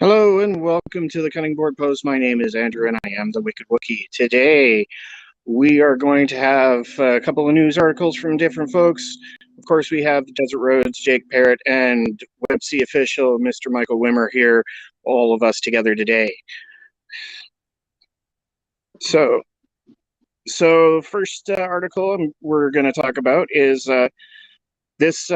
Hello and welcome to the Cutting Board Post. My name is Andrew and I am the Wicked Wookie. Today we are going to have a couple of news articles from different folks. Of course, we have Desert Roads, Jake Parrot, and Websy official Mr. Michael Wimmer here, all of us together today. So first article we're going to talk about is this.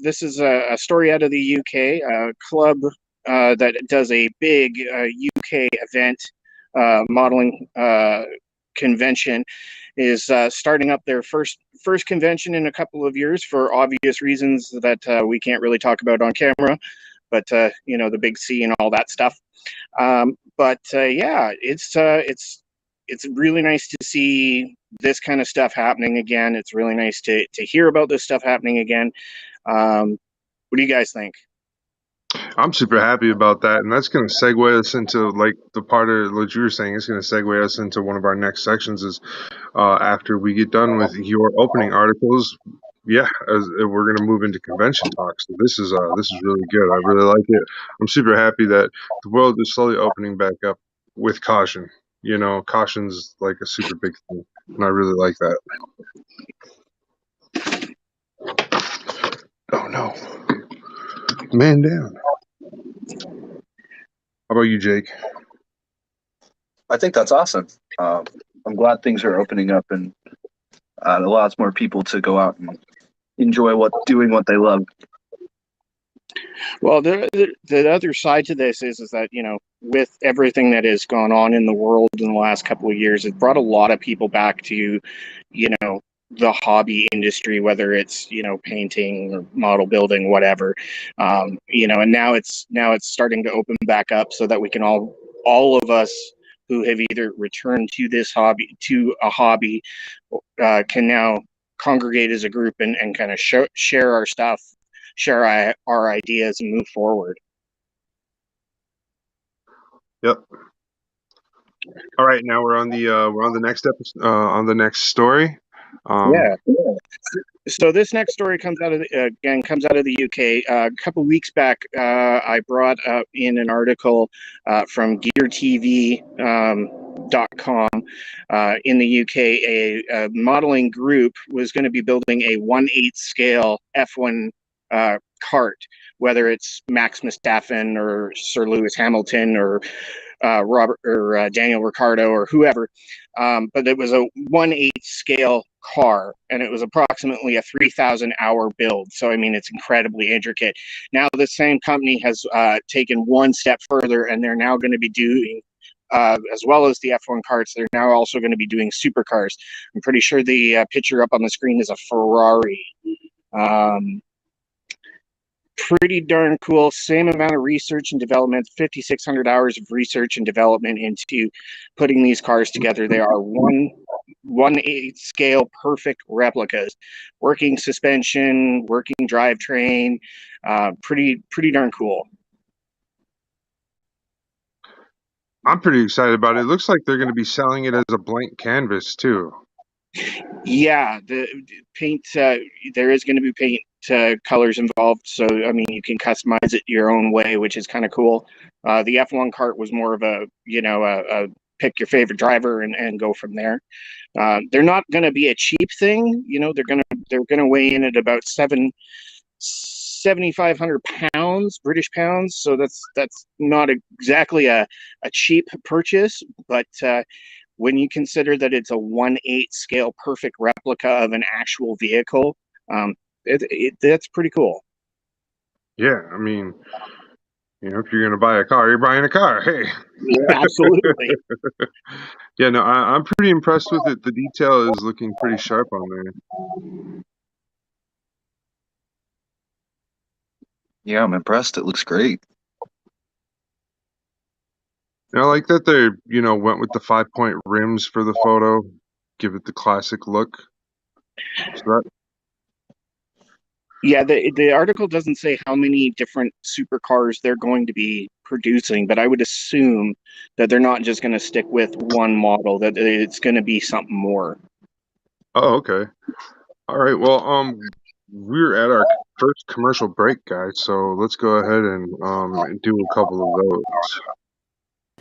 This is a story out of the UK, a club that does a big UK event modeling convention is starting up their first convention in a couple of years for obvious reasons that we can't really talk about on camera, but you know, the big C and all that stuff. Yeah, it's really nice to see this kind of stuff happening again. It's really nice to hear about this stuff happening again. What do you guys think? I'm super happy about that, and that's going to segue us into like the part of what you were saying. It's going to segue us into one of our next sections. Is after we get done with your opening articles, we're going to move into convention talk. So this is really good. I really like it. I'm super happy that the world is slowly opening back up with caution. You know, caution's like a super big thing, and I really like that. Oh no, man down. How about you, Jake? I think that's awesome. I'm glad things are opening up and it allows more people to go out and enjoy doing what they love. Well, the other side to this is that, you know, with everything that has gone on in the world in the last couple of years, it brought a lot of people back to, you know, the hobby industry, whether it's, you know, painting or model building, whatever. You know, and now it's starting to open back up so that we can all of us who have either returned to a hobby, can now congregate as a group and kind of share our stuff, share our ideas, and move forward. Yep. All right, now we're on the next episode, on the next story. Yeah. So this next story comes out of the UK. A couple weeks back, I brought up in an article from GearTV.com in the UK. A modeling group was going to be building a 1/8 scale F1 kart, whether it's Max Verstappen or Sir Lewis Hamilton or Robert or Daniel Ricciardo or whoever, but it was a 1/8 scale car, and it was approximately a 3,000 hour build. So I mean, it's incredibly intricate. Now the same company has taken one step further, and they're now going to be doing, as well as the F1 karts, they're now also going to be doing supercars. I'm pretty sure the picture up on the screen is a Ferrari. Pretty darn cool. Same amount of research and development, 5,600 hours of research and development into putting these cars together. They are 1/8 scale perfect replicas, working suspension, working drivetrain. Pretty darn cool. I'm pretty excited about it. It looks like they're going to be selling it as a blank canvas too. Yeah, the paint, there is going to be paint colors involved, so I mean, you can customize it your own way, which is kind of cool. The F1 kart was more of a, you know, a pick your favorite driver and go from there. They're not going to be a cheap thing, you know. They're gonna weigh in at about 7,500 pounds, British pounds. So that's not exactly a cheap purchase, but when you consider that it's a 1/8 scale perfect replica of an actual vehicle, that's pretty cool. Yeah, I mean, you know, if you're going to buy a car, you're buying a car. Hey. Yeah, absolutely. Yeah, no, I'm pretty impressed with it. The detail is looking pretty sharp on there. Yeah, I'm impressed. It looks great. And I like that they, you know, went with the 5-point rims for the photo, give it the classic look. So that, Yeah, the article doesn't say how many different supercars they're going to be producing, but I would assume that they're not just going to stick with one model, that it's going to be something more. oh, okay. All right. Well, we're at our first commercial break, guys. So let's go ahead and do a couple of those.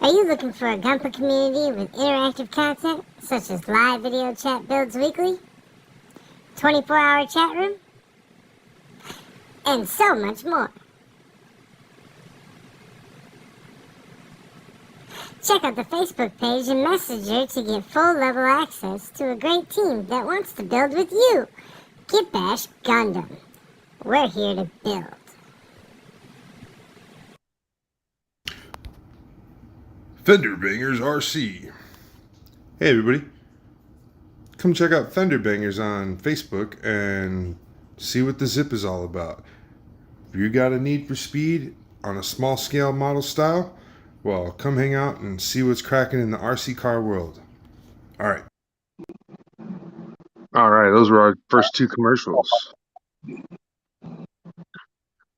Are you looking for a Gumper community with interactive content, such as live video chat builds weekly, 24-hour chat room, and so much more? Check out the Facebook page and Messenger to get full-level access to a great team that wants to build with you. Get Bash Gundam. We're here to build. Fender Bangers RC. Hey everybody, come check out Fender Bangers on Facebook and see what the zip is all about. If you got a need for speed on a small scale model style, well, come hang out and see what's cracking in the RC car world. Alright. Alright, those were our first two commercials.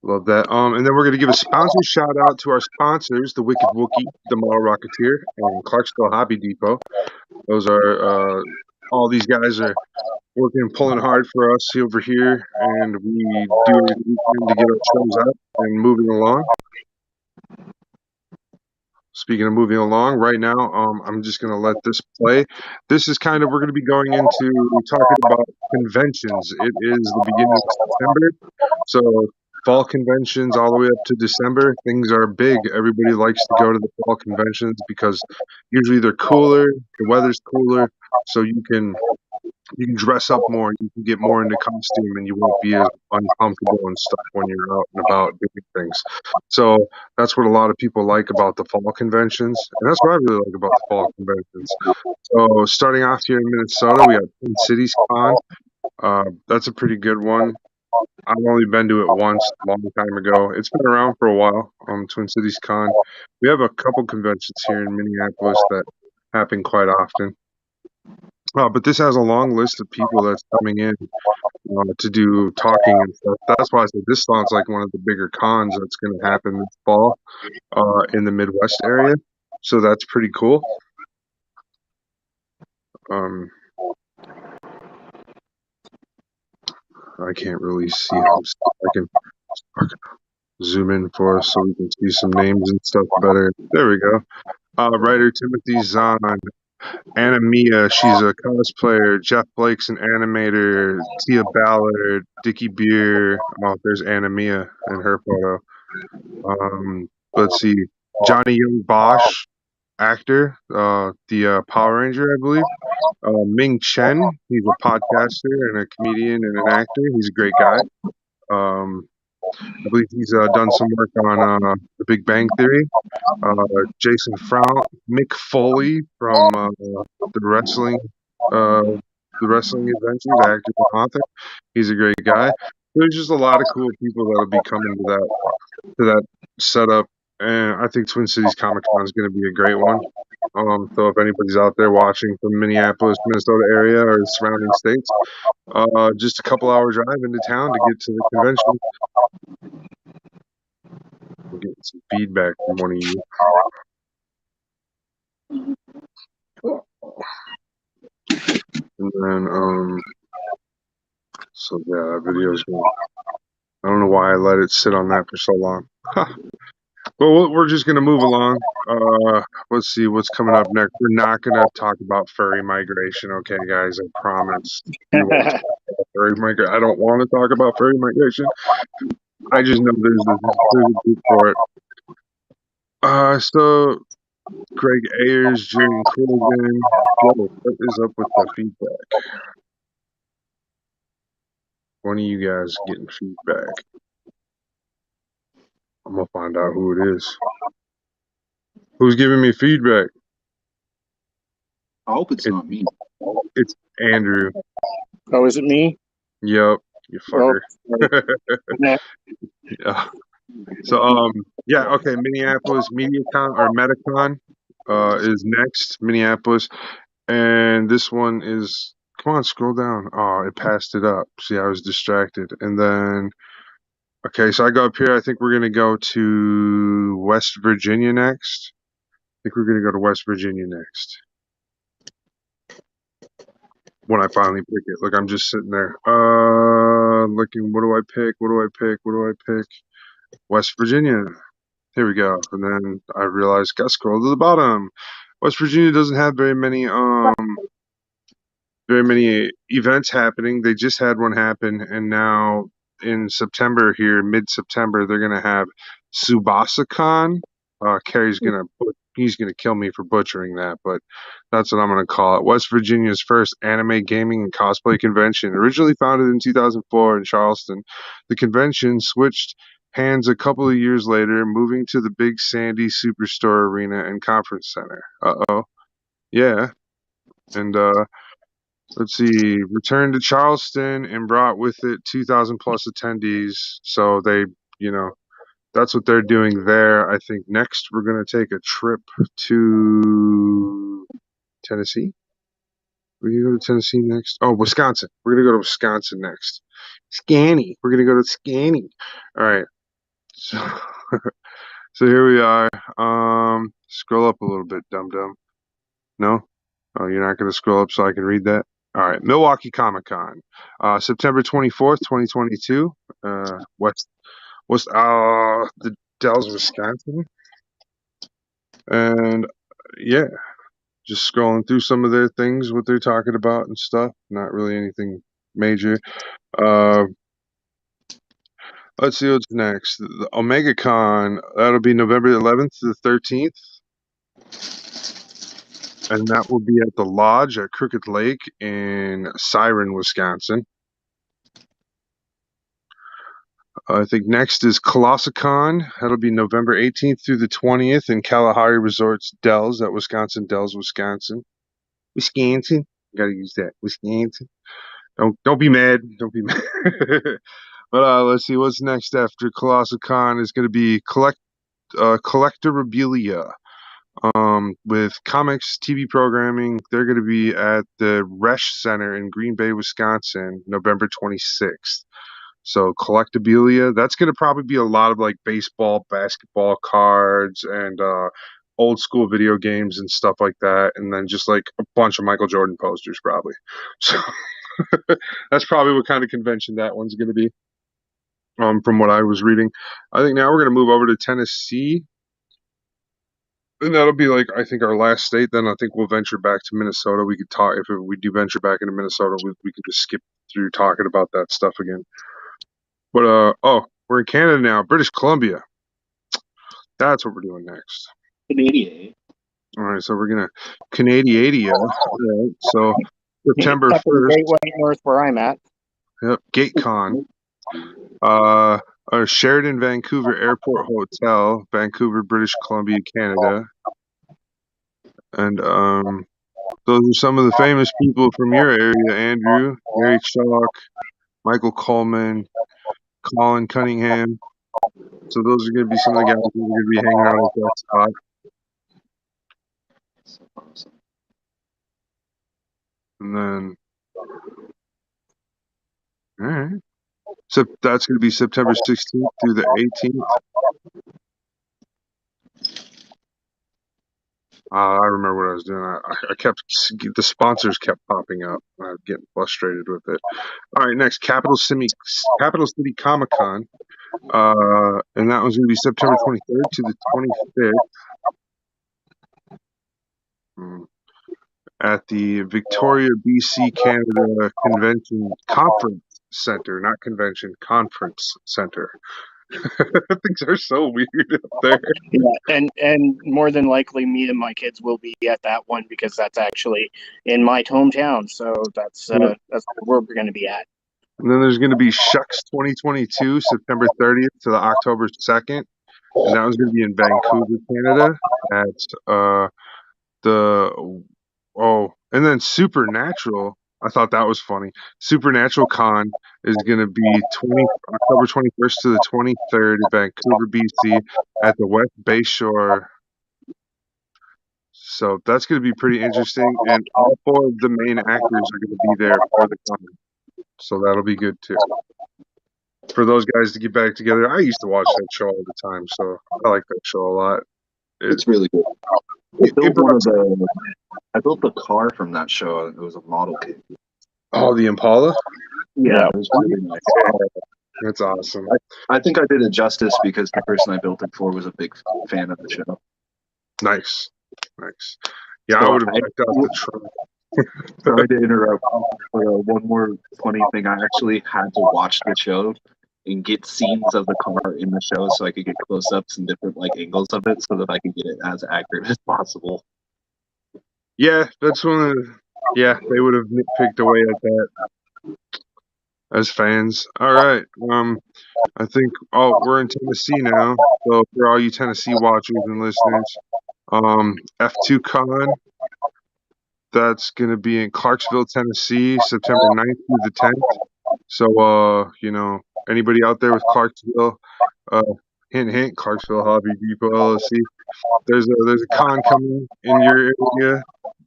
Love that. And then we're going to give a sponsor shout out to our sponsors, the Wicked Wookie, the Model Rocketeer, and Clarksville Hobby Depot. Those are all these guys are working and pulling hard for us over here, and we do everything we can to get our shows up and moving along. Speaking of moving along, right now, I'm just going to let this play. This is kind of, we're going to be going into talking about conventions. It is the beginning of September, so fall conventions all the way up to December. Things are big. Everybody likes to go to the fall conventions because usually they're cooler, the weather's cooler, so you can dress up more, you can get more into costume, and you won't be as uncomfortable and stuff when you're out and about doing things. So that's what a lot of people like about the fall conventions, and that's what I really like about the fall conventions. So starting off here in Minnesota, we have Twin Cities Con. That's a pretty good one. I've only been to it once, a long time ago. It's been around for a while. Twin Cities Con. We have a couple conventions here in Minneapolis that happen quite often. But this has a long list of people that's coming in to do talking and stuff. That's why I said this sounds like one of the bigger cons that's going to happen this fall in the Midwest area. So that's pretty cool. I can't really see. I can zoom in for us so we can see some names and stuff better. There we go. Writer Timothy Zahn. Anna Mia, she's a cosplayer. Jeff Blake's an animator. Tia Ballard, Dickie Beer. Oh, there's Anna Mia in her photo. Let's see. Johnny Young Bosch, actor, the Power Ranger, I believe. Ming Chen, he's a podcaster and a comedian and an actor. He's a great guy. I believe he's done some work on The Big Bang Theory. Jason Frout, Mick Foley from the wrestling adventures, actor and author. He's a great guy. There's just a lot of cool people that'll be coming to that setup, and I think Twin Cities Comic Con is going to be a great one. So if anybody's out there watching from Minneapolis, Minnesota area or the surrounding states, just a couple hour drive into town to get to the convention. We're getting some feedback from one of you. And then, so yeah, that video's going. I don't know why I let it sit on that for so long. Well, we're just gonna move along. Let's see what's coming up next. We're not gonna talk about furry migration, okay, guys? I promise. We won't talk about furry migration. I don't want to talk about furry migration. I just know there's a group for it. So Greg Ayers, Julian Colgan. Whoa, what is up with the feedback? One of you guys getting feedback. I'm gonna find out who it is. Who's giving me feedback? I hope it's not me. It's Andrew. Oh, is it me? Yep, you fucker. Yeah. Yeah. So yeah, okay, Minneapolis MediaCon or Metacon is next, Minneapolis. And this one is, come on, scroll down. Oh, it passed it up. See, I was distracted. And then okay, so I go up here. I think we're gonna go to West Virginia next. I think we're gonna go to West Virginia next. When I finally pick it. Look, I'm just sitting there. Looking, what do I pick? What do I pick? What do I pick? West Virginia. Here we go. And then I realized, gotta scroll to the bottom. West Virginia doesn't have very many events happening. They just had one happen, and now in September here, mid-September, they're gonna have SubasaCon. Carrie's he's gonna kill me for butchering that, but that's what I'm gonna call it. West Virginia's first anime gaming and cosplay convention, originally founded in 2004 in Charleston. The convention switched hands a couple of years later, moving to the Big Sandy Superstore Arena and Conference Center. Yeah. And let's see, returned to Charleston and brought with it 2,000 plus attendees. So they, that's what they're doing there. I think next we're going to take a trip to Tennessee. We're going to go to Tennessee next. Oh, Wisconsin. We're going to go to Wisconsin next. Scanny. We're going to go to Scanny. All right. So, so here we are. Scroll up a little bit, dum-dum. No? Oh, you're not going to scroll up so I can read that? All right. Milwaukee Comic-Con. September 24th, 2022. The Dells, Wisconsin. And yeah, just scrolling through some of their things, what they're talking about and stuff. Not really anything major. Let's see what's next. The OmegaCon, that'll be November 11th to the 13th. And that will be at the Lodge at Crooked Lake in Siren, Wisconsin. I think next is ColossaCon. That'll be November 18th through the 20th in Kalahari Resorts Dells at Wisconsin Dells, Wisconsin. Wisconsin. Gotta use that. Wisconsin. Don't be mad. Don't be mad. But let's see what's next after ColossaCon is going to be Collectorabilia. With comics, TV programming. They're going to be at the Resch Center in Green Bay, Wisconsin, November 26th. So Collectabilia, that's going to probably be a lot of like baseball, basketball cards, and old school video games and stuff like that. And then just like a bunch of Michael Jordan posters probably. So that's probably what kind of convention that one's going to be. From what I was reading. I think now we're going to move over to Tennessee. And that'll be like, I think, our last state. Then I think we'll venture back to Minnesota. We could talk, if we do venture back into Minnesota, we could just skip through talking about that stuff again. But, we're in Canada now, British Columbia. That's what we're doing next. Canadian. All right, so we're going to Canadiadia. Right, so September 1st. Great White North, where I'm at. Yep, GateCon. Sheridan Vancouver Airport Hotel, Vancouver, British Columbia, Canada. And those are some of the famous people from your area, Andrew, Gary Chalk, Michael Coleman, Colin Cunningham. So those are going to be some of the guys who are going to be hanging out at that spot. And then, all right. So that's going to be September 16th through the 18th. I remember what I was doing. I kept, the sponsors kept popping up. I was getting frustrated with it. All right, next, Capital City Comic-Con. And that one's going to be September 23rd to the 25th. At the Victoria, BC, Canada Convention Conference Center, not convention, conference center. Things are so weird up there. Yeah, and more than likely, me and my kids will be at that one because that's actually in my hometown. So that's where we're going to be at. And then there's going to be Shucks 2022, September 30th to the October 2nd, and that was going to be in Vancouver, Canada. And then Supernatural. I thought that was funny. Supernatural Con is going to be October 21st to the 23rd in Vancouver, BC, at the West Bay Shore. So that's going to be pretty interesting, and all four of the main actors are going to be there for the con. So that'll be good too. For those guys to get back together, I used to watch that show all the time, so I like that show a lot. It's really good. I built the car from that show. It was a model kit. Oh, the Impala? Yeah, it was really nice. That's awesome. I think I did it justice because the person I built it for was a big fan of the show. Nice. Yeah, So I would have checked out the truck. Sorry to interrupt. One more funny thing. I actually had to watch the show and get scenes of the car in the show so I could get close-ups and different angles of it so that I could get it as accurate as possible. Yeah, that's one of the, they would have nitpicked away at that as fans. All right. I think we're in Tennessee now. So for all you Tennessee watchers and listeners, F2 Con, that's gonna be in Clarksville, Tennessee, September 9th through the 10th. So anybody out there with Clarksville, hint hint, Clarksville Hobby Depot LLC. There's a con coming in your area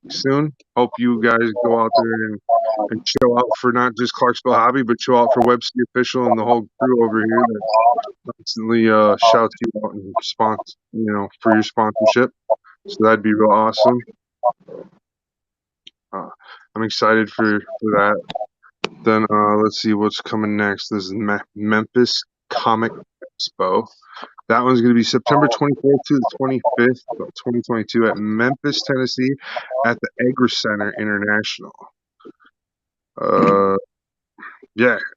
soon. Hope you guys go out there and show out for not just Clarksville Hobby, but show out for Webster Official and the whole crew over here that constantly shouts you out and for your sponsorship. So that'd be real awesome. I'm excited for that. Then let's see what's coming next. This is Memphis Comic Expo. That one's going to be September 24th to the 25th of 2022 at Memphis, Tennessee, at the Agri Center International.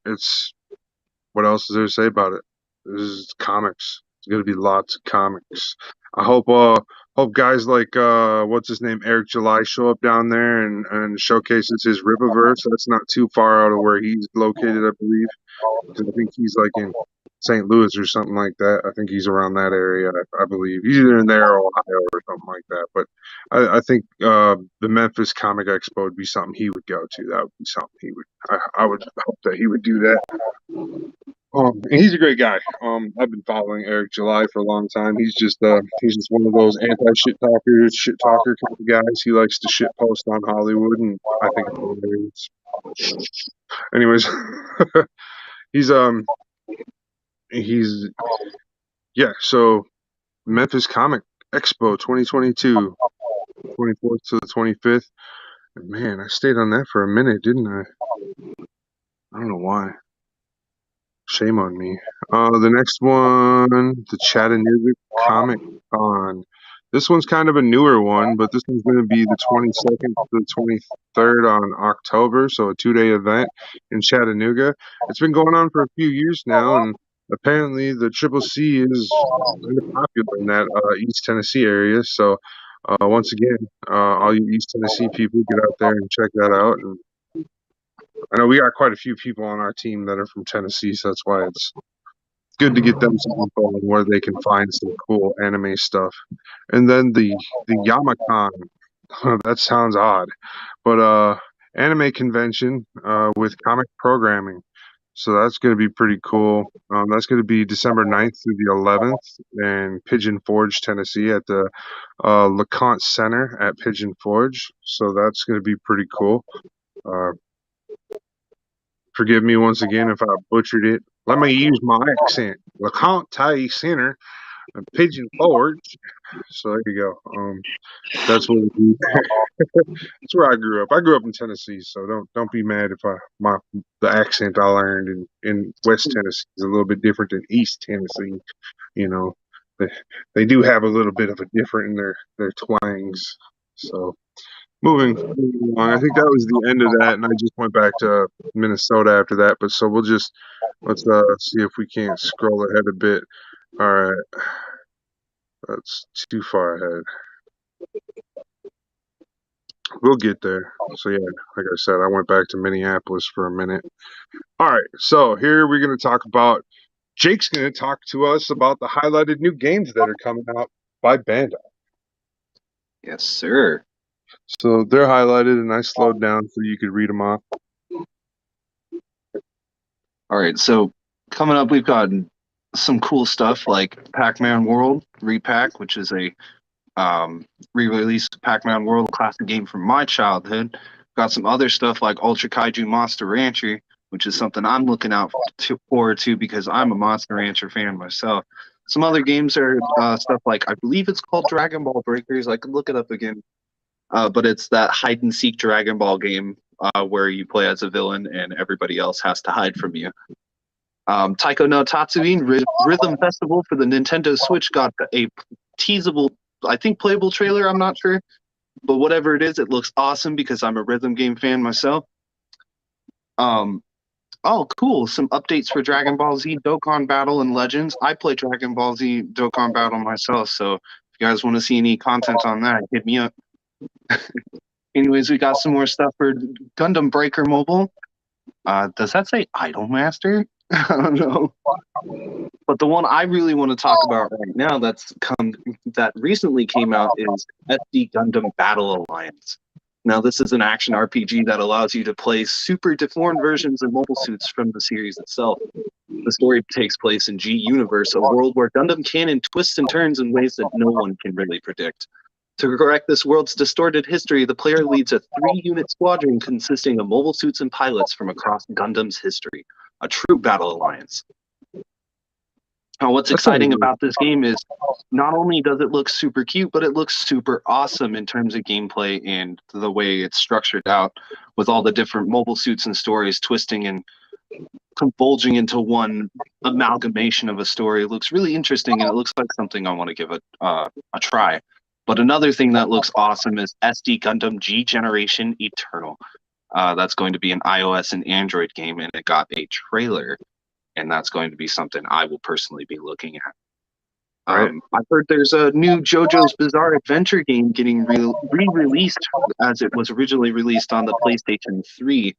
It's what else is there to say about it? This is comics. It's going to be lots of comics. I hope guys like what's his name, Eric July, show up down there and showcases his Riververse. That's not too far out of where he's located, I believe. I think he's in St. Louis or something like that. I think he's around that area, I believe. He's either in there or Ohio or something like that. But I think the Memphis Comic Expo would be something he would go to. That would be something he would. I would hope that he would do that. And he's a great guy. I've been following Eric July for a long time. He's just one of those anti-shit talker kind of guys. He likes to shit post on Hollywood, and I think it's hilarious. Anyways, so Memphis Comic Expo 2022, 24th to the 25th. Man, I stayed on that for a minute, didn't I? I don't know why. Shame on me. The next one, the Chattanooga Comic Con. This one's kind of a newer one, but this one's going to be the 22nd to the 23rd on October, so a 2-day event in Chattanooga. It's been going on for a few years now, and apparently the Triple C is kind of popular in that East Tennessee area. So once again, all you East Tennessee people, get out there and check that out. And I know we got quite a few people on our team that are from Tennessee, so that's why it's good to get them some info on where they can find some cool anime stuff. And then the Yamacon, that sounds odd, but anime convention with comic programming. So that's going to be pretty cool. That's going to be December 9th through the 11th in Pigeon Forge, Tennessee at the LeConte Center at Pigeon Forge. So that's going to be pretty cool. Forgive me once again if I butchered it. Let me use my accent. LeConte Center, Pigeon Forge. So there you go. That's what that's where I grew up. I grew up in Tennessee, so don't be mad if the accent I learned in West Tennessee is a little bit different than East Tennessee. They do have a little bit of a different in their twangs. So moving along, I think that was the end of that, and I just went back to Minnesota after that. But so let's see if we can't scroll ahead a bit. All right, that's too far ahead. We'll get there. So yeah, like I said, I went back to Minneapolis for a minute. All right, so here we're going to talk about. Jake's going to talk to us about the highlighted new games that are coming out by Bandai. Yes, sir. So they're highlighted, and I slowed down so you could read them off. All right, so coming up, we've got some cool stuff like Pac-Man World Repack, which is a re-released Pac-Man World classic game from my childhood. Got some other stuff like Ultra Kaiju Monster Rancher, which is something I'm looking forward to because I'm a Monster Rancher fan myself. Some other games are stuff like, I believe it's called Dragon Ball Breakers. I could look it up again. But it's that hide-and-seek Dragon Ball game where you play as a villain and everybody else has to hide from you. Taiko no Tatsuin Rhythm Festival for the Nintendo Switch got a teasable, I think playable trailer, I'm not sure. But whatever it is, it looks awesome because I'm a rhythm game fan myself. Oh, cool. Some updates for Dragon Ball Z Dokkan Battle and Legends. I play Dragon Ball Z Dokkan Battle myself, so if you guys want to see any content on that, hit me up. Anyways, we got some more stuff for Gundam Breaker Mobile. Does that say Idolmaster? I don't know. But the one I really want to talk about right now that recently came out is SD Gundam Battle Alliance. Now, this is an action RPG that allows you to play super deformed versions of mobile suits from the series itself. The story takes place in G Universe, a world where Gundam canon twists and turns in ways that no one can really predict. To correct this world's distorted history, the player leads a 3-unit squadron consisting of mobile suits and pilots from across Gundam's history, a true battle alliance. Now, what's exciting about this game is not only does it look super cute, but it looks super awesome in terms of gameplay and the way it's structured out with all the different mobile suits and stories twisting and convolging into one amalgamation of a story. It looks really interesting, and it looks like something I want to give a try. But another thing that looks awesome is SD Gundam G Generation Eternal. That's going to be an iOS and Android game, and it got a trailer. And that's going to be something I will personally be looking at. I've heard there's a new JoJo's Bizarre Adventure game getting re-released as it was originally released on the PlayStation 3.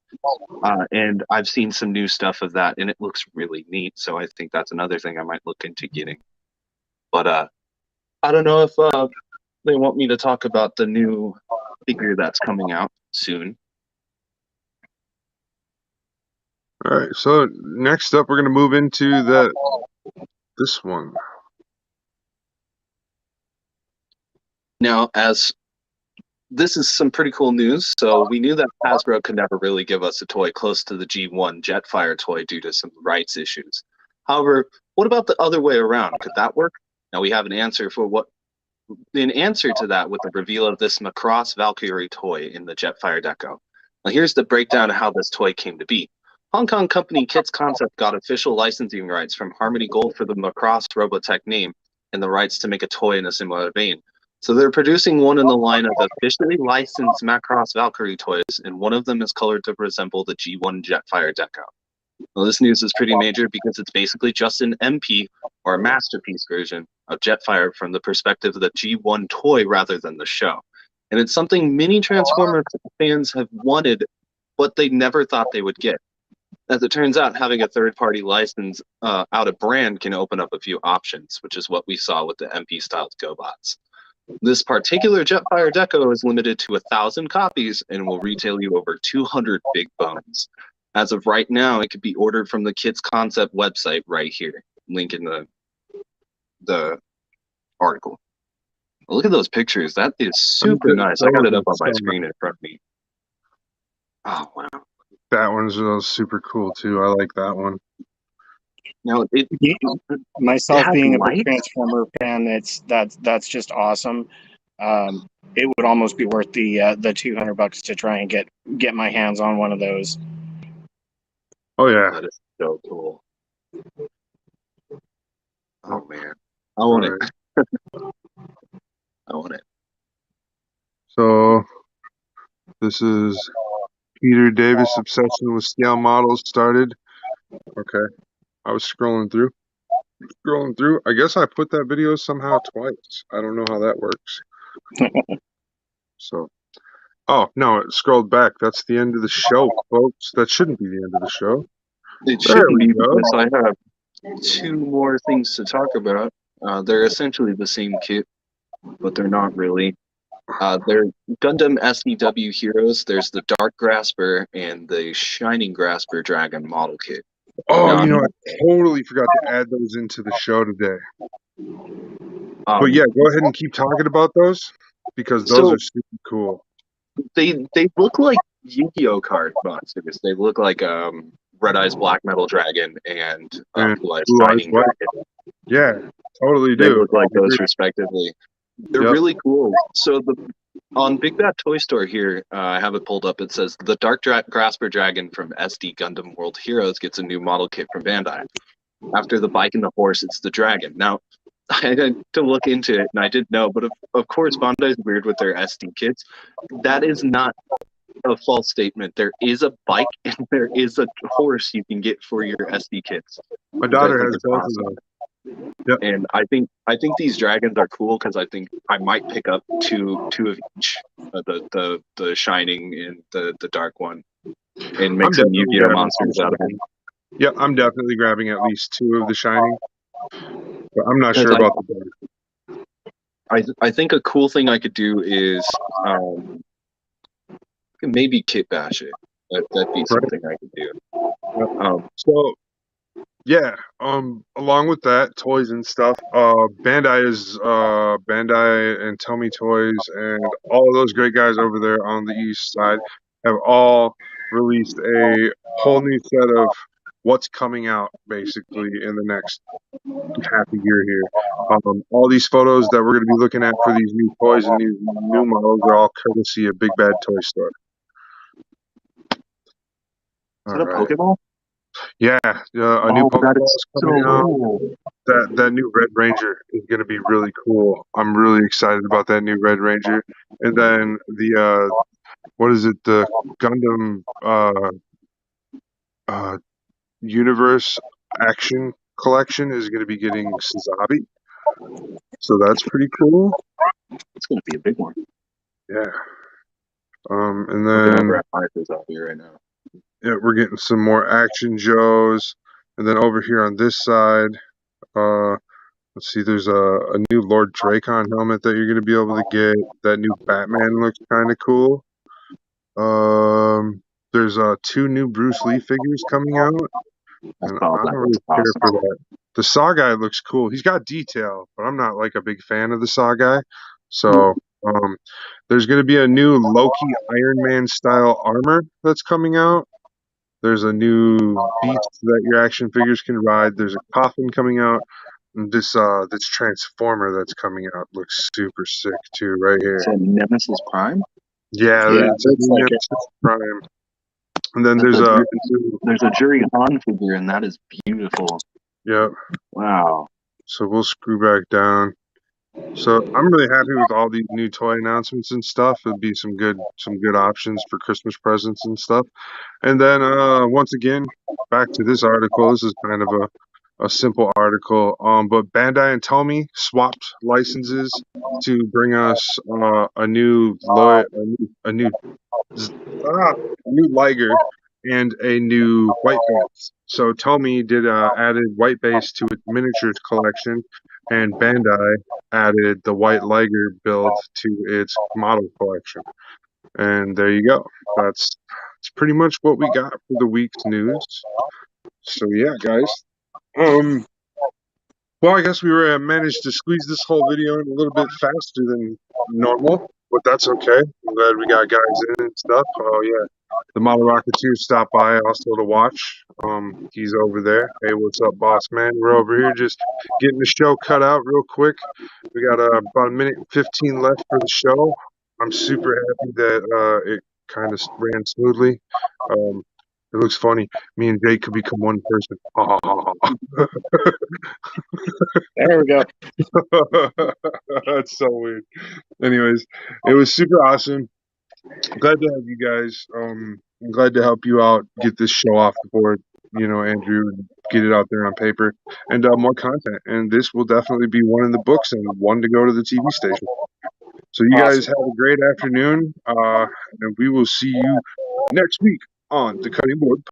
And I've seen some new stuff of that, and it looks really neat. So I think that's another thing I might look into getting. But I don't know if they want me to talk about the new figure that's coming out soon. All right, so next up, we're going to move into this one. Now, as this is some pretty cool news, so we knew that Hasbro could never really give us a toy close to the G1 Jetfire toy due to some rights issues. However, what about the other way around? Could that work? Now we have an answer to that with the reveal of this Macross Valkyrie toy in the Jetfire deco. Now here's the breakdown of how this toy came to be. Hong Kong company Kit's Concept got official licensing rights from Harmony Gold for the Macross Robotech name and the rights to make a toy in a similar vein. So they're producing one in the line of officially licensed Macross Valkyrie toys, and one of them is colored to resemble the G1 Jetfire deco. Well, this news is pretty major because it's basically just an MP or a masterpiece version of Jetfire from the perspective of the G1 toy rather than the show. And it's something many Transformers fans have wanted, but they never thought they would get. As it turns out, having a third-party license out of brand can open up a few options, which is what we saw with the MP-styled GoBots. This particular Jetfire deco is limited to 1,000 copies and will retail you over 200 big bones. As of right now, it could be ordered from the Kit's Concept website right here. Link in the article. Look at those pictures. That is super nice. I got it up on my screen in front of me. Oh, wow. That one's super cool too. I like that one. Now, myself being a big Transformer fan, that's just awesome. It would almost be worth the $200 to try and get my hands on one of those. Oh yeah, that is so cool. Oh man, I want it. I want it. So this is Peter Davis' obsession with scale models started. Okay. I was scrolling through. I guess I put that video somehow twice. I don't know how that works. So, oh, no, it scrolled back. That's the end of the show, folks. That shouldn't be the end of the show. It shouldn't be because I have 2 more things to talk about. They're essentially the same kit, but they're not really. They're Gundam SEW heroes. There's the Dark Grasper and the Shining Grasper Dragon model kit. Oh, I totally forgot to add those into the show today. But yeah, go ahead and keep talking about those because those are super cool. They look like Yu-Gi-Oh card monsters. They look like Red Eyes Black Metal Dragon and Blue Eyes Shining Dragon. Yeah, totally do. They look like those respectively. They're Yep. really cool. So on Big Bad Toy Store here, I have it pulled up. It says the Dark Grasper Dragon from SD Gundam World Heroes gets a new model kit from Bandai. After the bike and the horse, it's the dragon. Now, I had to look into it, and I didn't know, but of course, Bandai's weird with their SD kits. That is not a false statement. There is a bike and there is a horse you can get for your SD kits. My which I daughter think has is both awesome. of them. Yep. And I think these dragons are cool because I think I might pick up two of each, the shining and the dark one, and make I'm some definitely Yu-Gi-Oh grabbing monsters out of them. Yep, I'm definitely grabbing at least 2 of the Shining. But I'm not sure Because about the dark. I think a cool thing I could do is maybe kit bash it. That'd be something I could do. So yeah, along with that, toys and stuff, Bandai and Tell Me Toys and all of those great guys over there on the east side have all released a whole new set of what's coming out basically in the next half a year here. All these photos that we're going to be looking at for these new toys and these new models are all courtesy of Big Bad Toy Store. Is that a Pokeball? Yeah, a new Pokeball is coming out. Cool. That new Red Ranger is going to be really cool. I'm really excited about that new Red Ranger. And then the what is it? The Gundam Universe Action Collection is going to be getting Suzabi. So that's pretty cool. It's going to be a big one. Yeah. And Looking then over at Parker's out here right now. yeah, we're getting some more Action Joes. And then over here on this side, let's see, there's a new Lord Dracon helmet that you're going to be able to get. That new Batman looks kind of cool. There's 2 new Bruce Lee figures coming out. And I don't really care for that. The Saw guy looks cool. He's got detail, but I'm not like a big fan of the Saw guy. So there's going to be a new Loki Iron Man style armor that's coming out. There's a new beast that your action figures can ride. There's a coffin coming out. And this Transformer that's coming out looks super sick too, right here. So Nemesis Prime? Yeah, it's like Nemesis Prime. And then there's a Jury Han figure, and that is beautiful. Yep. Wow. So we'll screw back down. So I'm really happy with all these new toy announcements and stuff. It'll be some good options for Christmas presents and stuff. And then once again, back to this article. This is kind of a simple article. But Bandai and Tomy swapped licenses to bring us a new Liger and a new white base. So Tomy added white base to its miniatures collection, and Bandai added the white Liger build to its model collection. And there you go. That's pretty much what we got for the week's news. So yeah, guys. Well, I guess we managed to squeeze this whole video in a little bit faster than normal, but that's okay. I'm glad we got guys in and stuff. Oh yeah, the Model Rocketeer stopped by also to watch. He's over there. Hey, what's up, boss man? We're over here just getting the show cut out real quick. We got about a minute and 15 left for the show. I'm super happy that it kind of ran smoothly. It looks funny. Me and Jake could become one person. Ha ha ha ha. There we go. That's so weird. Anyways, it was super awesome. Glad to have you guys. I'm glad to help you out, get this show off the board. You know, Andrew, get it out there on paper and more content. And this will definitely be one in the books and one to go to the TV station. So you guys have a great afternoon, and we will see you next week on the Cutting Board